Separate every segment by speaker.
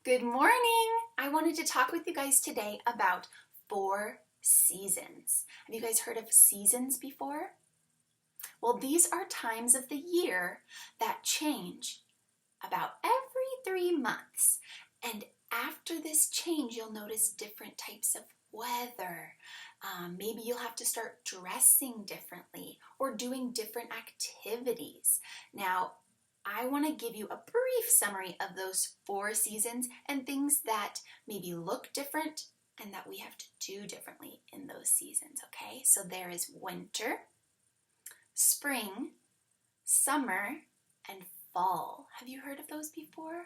Speaker 1: Good morning! I wanted to talk with you guys today about 4 seasons. Have you guys heard of seasons before? Well, these are times of the year that change about every 3 months. And after this change, you'll notice different types of weather. Maybe you'll have to start dressing differently or doing different activities. Now, I want to give you a brief summary of those 4 seasons and things that maybe look different and that we have to do differently in those seasons, okay? So there is winter, spring, summer, and fall. Have you heard of those before?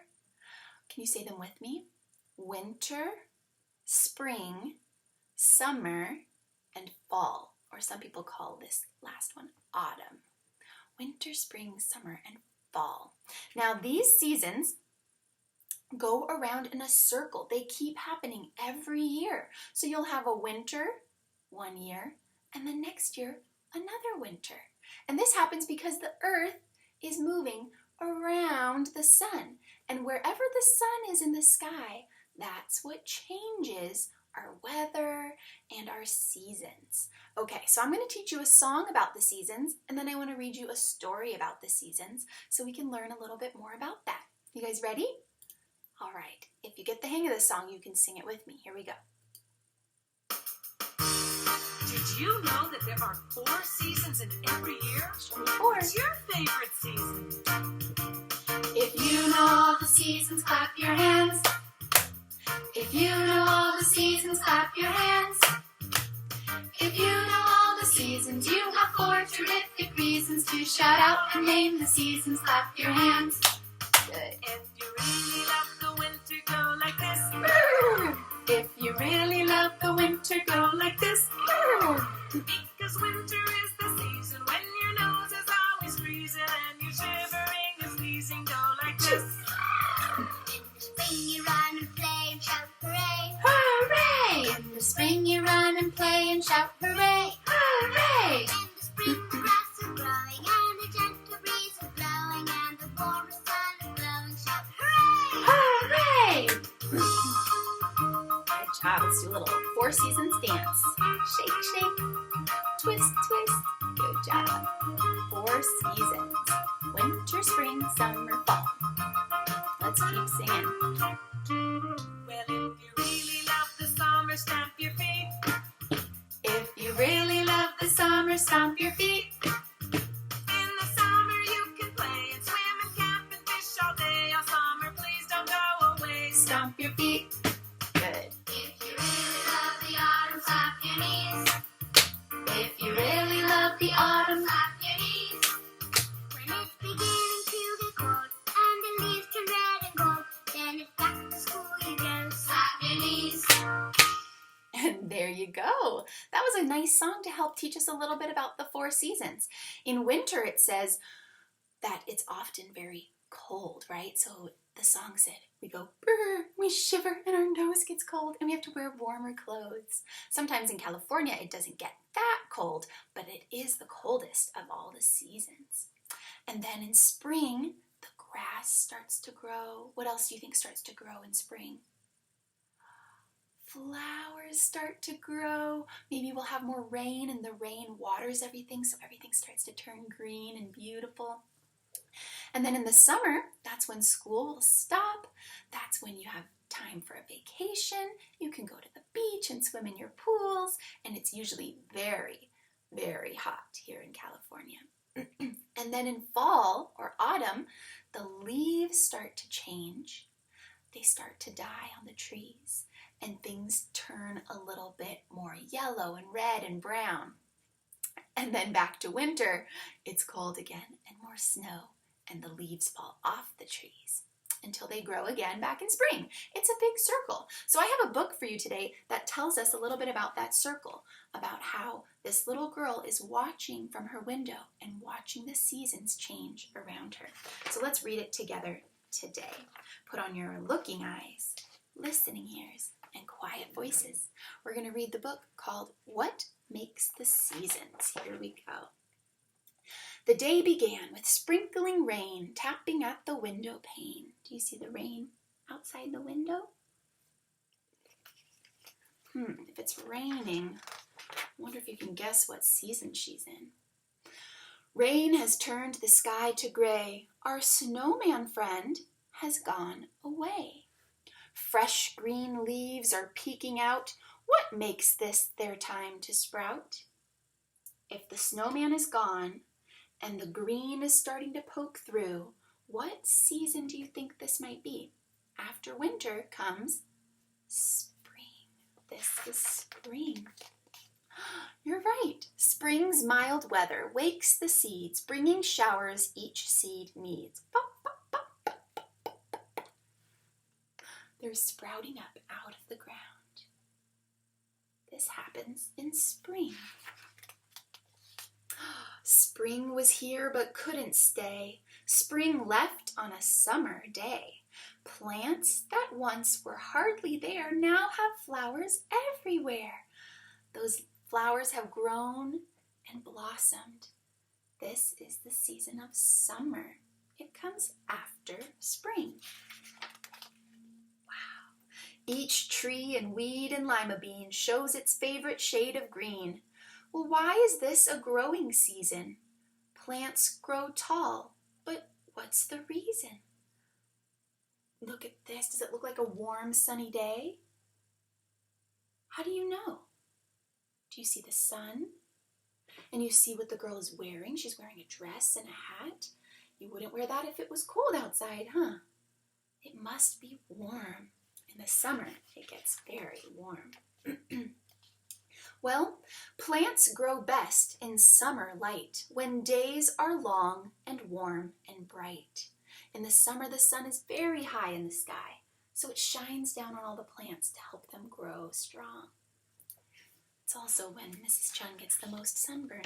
Speaker 1: Can you say them with me? Winter, spring, summer, and fall. Or some people call this last one autumn. Winter, spring, summer, and fall. Now these seasons go around in a circle. They keep happening every year. So you'll have a winter one year and the next year another winter. And this happens because the earth is moving around the sun. And wherever the sun is in the sky, that's what changes our weather and our seasons. Okay, so I'm going to teach you a song about the seasons, and then I want to read you a story about the seasons so we can learn a little bit more about that. You guys ready? All right, if you get the hang of this song, you can sing it with me. Here we go.
Speaker 2: Did you know that there are 4 seasons in every year?
Speaker 1: 4.
Speaker 2: What's your favorite season?
Speaker 1: If you know all the seasons, clap your hands. If you know all the seasons, clap your hands. If you know all the seasons, you have 4 terrific reasons to shout out and name the seasons. Clap your hands. Good.
Speaker 2: If you really love the winter, go like this.
Speaker 1: If you really love the winter, go like this.
Speaker 2: Because winter is the season when your nose is always freezing and you're shivering and sneezing. Go like this.
Speaker 3: In the spring you run and play and shout hooray!
Speaker 1: Hooray! In the spring you run and play and shout hooray! Hooray!
Speaker 3: In the spring the grass is growing and a gentle breeze is blowing and the warm sun is glowing. Shout hooray!
Speaker 1: Hooray! Good job. Let's do a little 4 seasons dance. Shake, shake. Twist, twist. Good job. 4 seasons. Winter, spring, summer, fall. Let's keep singing.
Speaker 2: Well, if you really love the summer, stamp your feet.
Speaker 1: If you really love the summer, stomp your feet.
Speaker 2: In the summer you can play and swim and camp and fish all day. All summer, please don't go away.
Speaker 1: Stomp your feet. Good.
Speaker 3: If you really love the autumn, clap your knees.
Speaker 1: If you really love the autumn,
Speaker 3: Clap your knees. When it's beginning to get cold and the leaves turn red and gold, then it's back to school you go. Clap your knees.
Speaker 1: and there you go. That was a nice song to help teach us a little bit about the 4 seasons. In winter, it says that it's often very cold, right? So the song said, we go, brr, we shiver and our nose gets cold and we have to wear warmer clothes. Sometimes in California, it doesn't get that cold, but it is the coldest of all the seasons. And then in spring, the grass starts to grow. What else do you think starts to grow in spring? Flowers start to grow. Maybe we'll have more rain and the rain waters everything, so everything starts to turn green and beautiful. And then in the summer, that's when school will stop. That's when you have time for a vacation. You can go to the beach and swim in your pools, and it's usually very, very hot here in California. And then in fall or autumn, the leaves start to change. They start to die on the trees, and things turn a little bit more yellow and red and brown. And then back to winter, it's cold again and more snow, and the leaves fall off the trees until they grow again back in spring. It's a big circle. So I have a book for you today that tells us a little bit about that circle, about how this little girl is watching from her window and watching the seasons change around her. So let's read it together today. Put on your looking eyes, listening ears, and quiet voices. We're going to read the book called What Makes the Seasons. Here we go. The day began with sprinkling rain tapping at the window pane. Do you see the rain? outside the window? If it's raining, I wonder if you can guess what season she's in. Rain has turned the sky to gray. Our snowman friend has gone away. Fresh green leaves are peeking out. What makes this their time to sprout? If the snowman is gone and the green is starting to poke through, what season do you think this might be? After winter comes spring. This is spring. You're right. Spring's mild weather wakes the seeds, bringing showers each seed needs. They're sprouting up out of the ground. This happens in spring. Spring was here but couldn't stay. Spring left on a summer day. Plants that once were hardly there now have flowers everywhere. Those flowers have grown and blossomed. This is the season of summer. It comes after spring. Wow. Each tree and weed and lima bean shows its favorite shade of green. Well, why is this a growing season? Plants grow tall, but what's the reason? Look at this. Does it look like a warm, sunny day? How do you know? Do you see the sun? And you see what the girl is wearing? She's wearing a dress and a hat. You wouldn't wear that if it was cold outside, huh? It must be warm. In the summer, it gets very warm. Well, plants grow best in summer light, when days are long and warm and bright. In the summer, the sun is very high in the sky, so it shines down on all the plants to help them grow strong. It's also when Mrs. Chung gets the most sunburn.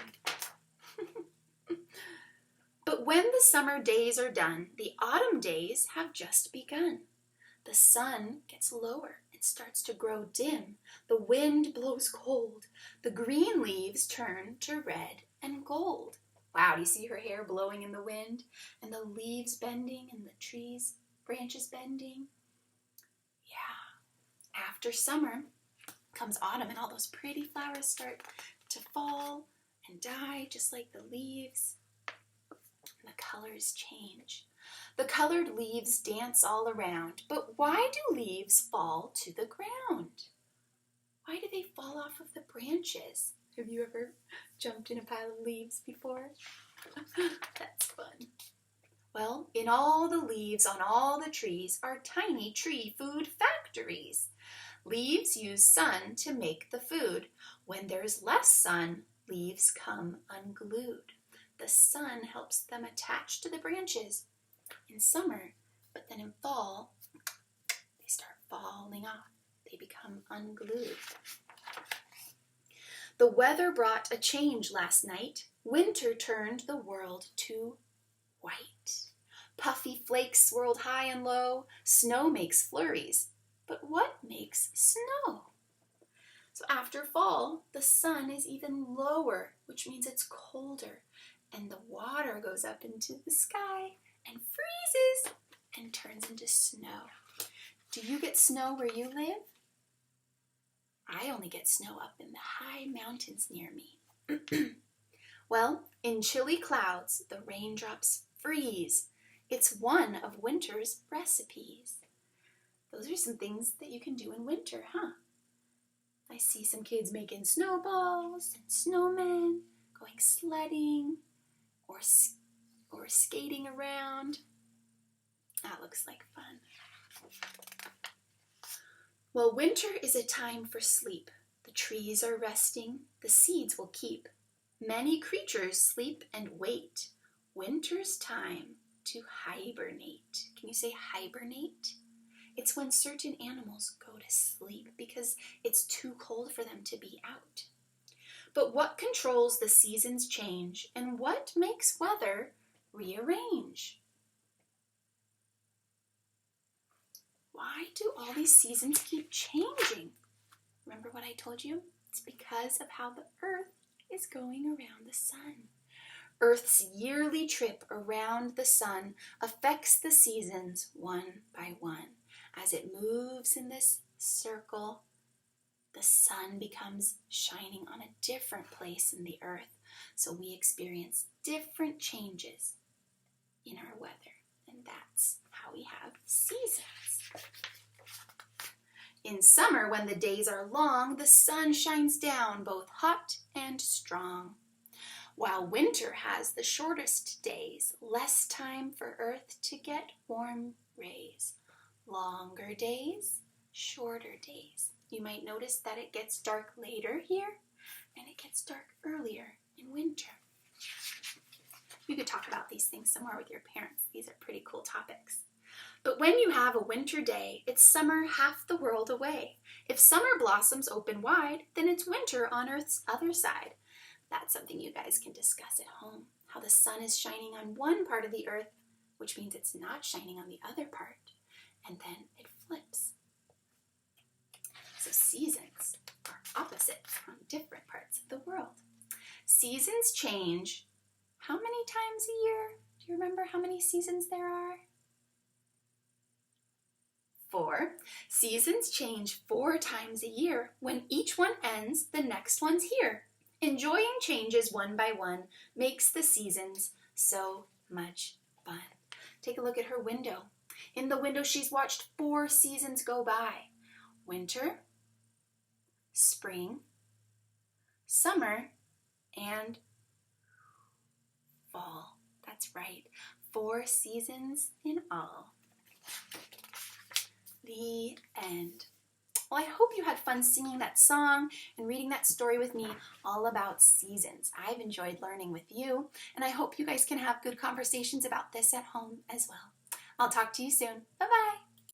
Speaker 1: But when the summer days are done, the autumn days have just begun. The sun gets lower. It starts to grow dim. The wind blows cold. The green leaves turn to red and gold. Wow, do you see her hair blowing in the wind? And the leaves bending and the trees, branches bending? Yeah. After summer comes autumn and all those pretty flowers start to fall and die just like the leaves. And the colors change. The colored leaves dance all around. But why do leaves fall to the ground? Why do they fall off of the branches? Have you ever jumped in a pile of leaves before? That's fun. Well, in all the leaves on all the trees are tiny tree food factories. Leaves use sun to make the food. When there's less sun, leaves come unglued. The sun helps them attach to the branches in summer, but then in fall, they start falling off. They become unglued. The weather brought a change last night. Winter turned the world to white. Puffy flakes swirled high and low. Snow makes flurries. But what makes snow? So after fall, the sun is even lower, which means it's colder. And the water goes up into the sky and freezes and turns into snow. Do you get snow where you live? I only get snow up in the high mountains near me. Well, in chilly clouds, the raindrops freeze. It's one of winter's recipes. Those are some things that you can do in winter, huh? I see some kids making snowballs and snowmen, going sledding or skating around. That looks like fun. Well, winter is a time for sleep. The trees are resting, the seeds will keep. Many creatures sleep and wait. Winter's time to hibernate. Can you say hibernate? It's when certain animals go to sleep because it's too cold for them to be out. But what controls the seasons change and what makes weather rearrange? Why do all these seasons keep changing? Remember what I told you? It's because of how the earth is going around the sun. Earth's yearly trip around the sun affects the seasons one by one. As it moves in this circle, the sun becomes shining on a different place in the earth. So we experience different changes in our weather. And that's how we have seasons. In summer, when the days are long, the sun shines down both hot and strong. While winter has the shortest days, less time for Earth to get warm rays. Longer days, shorter days. You might notice that it gets dark later here, and it gets dark earlier in winter. You could talk about these things somewhere with your parents. These are pretty cool topics. But when you have a winter day, it's summer half the world away. If summer blossoms open wide, then it's winter on Earth's other side. That's something you guys can discuss at home, how the sun is shining on one part of the earth, which means it's not shining on the other part, and then it flips. So seasons are opposites on different parts of the world. Seasons change how many times a year? Do you remember how many seasons there are? 4. Seasons change 4 times a year. When each one ends, the next one's here. Enjoying changes one by one makes the seasons so much fun. Take a look at her window. In the window, she's watched 4 seasons go by. Winter, spring, summer, and fall. That's right. 4 seasons in all. The end. Well, I hope you had fun singing that song and reading that story with me all about seasons. I've enjoyed learning with you, and I hope you guys can have good conversations about this at home as well. I'll talk to you soon. Bye-bye.